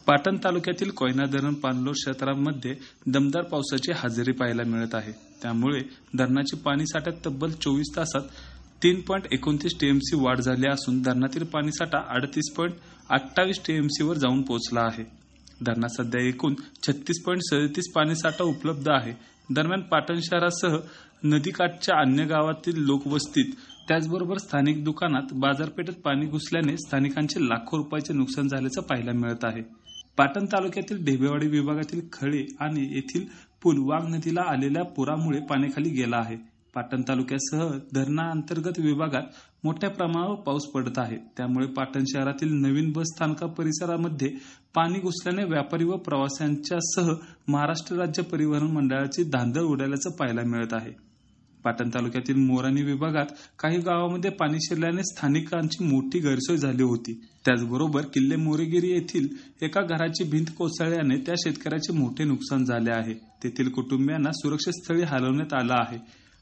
पाटण तालुक्यातील कोयना धरण पाणलोट क्षेत्रामध्ये दमदार पावसाची हजेरी पाहायला मिळत आहे। त्यामुळे धरणाची पाणी साठ्यात तब्बल 24 तासात 3.29 टीएमसी वाढ झाली असून धरणातील पाणीसाठा 38.28 टीएमसी वर जाऊन पोहोचला आहे। धरणात सध्या एकूण 36.37 पाणीसाठा उपलब्ध आहे। दरम्यान पाटण शहरासह नदीकाठच्या अन्य गावातील लोकवस्तीत त्याचबरोबर स्थानिक दुकानात बाजारपेठेत पाणी घुसल्याने स्थानिकांचे लाखो रुपयाचे नुकसान झाल्याचं पाहायला मिळत आहे। पाटण तालुक्यातील ढेबेवाडी विभागातील खळे आणि येथील पूल वाघ नदीला आलेल्या पुरामुळे पाण्याखाली गेला आहे। पाटण तालुक्यासह धरणाअंतर्गत विभागात मोठ्या प्रमाणावर पाऊस पडत आहे। त्यामुळे पाटण शहरातील नवीन बस स्थानका परिसरामध्ये पाणी घुसल्याने व्यापारी व प्रवाशांच्यासह महाराष्ट्र राज्य परिवहन मंडळाची धांदळ उडाल्याचं पाहायला मिळत आहे। पाटण तालुक्यातील मोराणी विभागात काही गावांमध्ये पाणी शिरल्याने स्थानिकांची मोठी गैरसोय झाली होती। त्याचबरोबर किल्ले मोरेगिरी येथील एका घराची भिंत कोसळल्याने त्या शेतकऱ्याचे मोठे नुकसान झाले आहे। तेथील कुटुंबियांना सुरक्षित स्थळी हलवण्यात आलं आहे।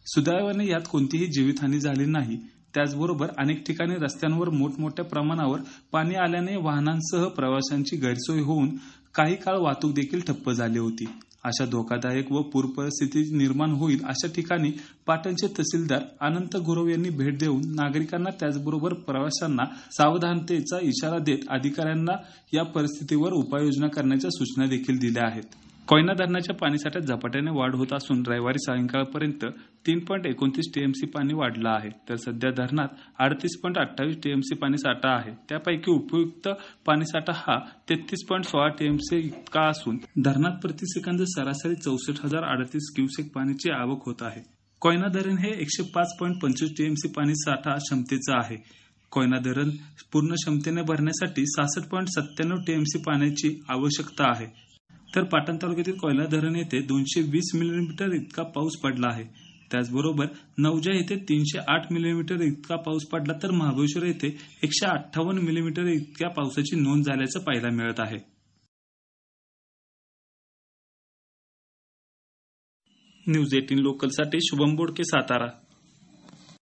सुदैवाने यात कोणतीही जीवितहानी झाली नाही। त्याचबरोबर अनेक ठिकाणी रस्त्यांवर मोठमोठ्या प्रमाणावर पाणी आल्याने वाहनांसह प्रवाशांची गैरसोय होऊन काही काळ वाहतूक देखील ठप्प झाली होती। अशा धोकादायक व पूर परिस्थिती निर्माण होईल अशा ठिकाणी पाटणचे तहसीलदार अनंत गुरव यांनी भेट देऊन नागरिकांना त्याचबरोबर प्रवाशांना सावधानतेचा इशारा देत अधिकाऱ्यांना या परिस्थितीवर उपाययोजना करण्याच्या सूचना देखील दिल्या आहेत। कोयना धरणाच्या पाणीसाठ्यात झपाट्याने वाढ होत असून रविवारी सायंकाळपर्यंत 3.29 टीएमसी पाणी वाढलं आहे। तर सध्या धरणात 38.28 टीएमसी पाणीसाठा आहे। त्यापैकी उपयुक्त पाणीसाठा हा 33.16 टीएमसी इतका असून धरणात प्रति सेकंद सरासरी 64,038 क्युसेक पाण्याची आवक होत आहे। कोयना धरण हे 105.25 टीएमसी पाणीसाठा क्षमतेचं आहे। कोयना धरण पूर्ण क्षमतेने भरण्यासाठी 66.97 टीएमसी पाण्याची आवश्यकता आहे। तर पाटण तालुक्यातील कोयना धरण येथे 220 मिलीमीटर इतका पाऊस पडला आहे। त्याचबरोबर नवजा येथे 308 मिलीमीटर इतका पाऊस पडला तर महाबळेश्वर येथे 158 मिलीमीटर इतक्या पावसाची नोंद झाल्याचं पाहायला मिळत आहे। न्यूज 18 लोकलसाठी शुभम बोडके, सातारा।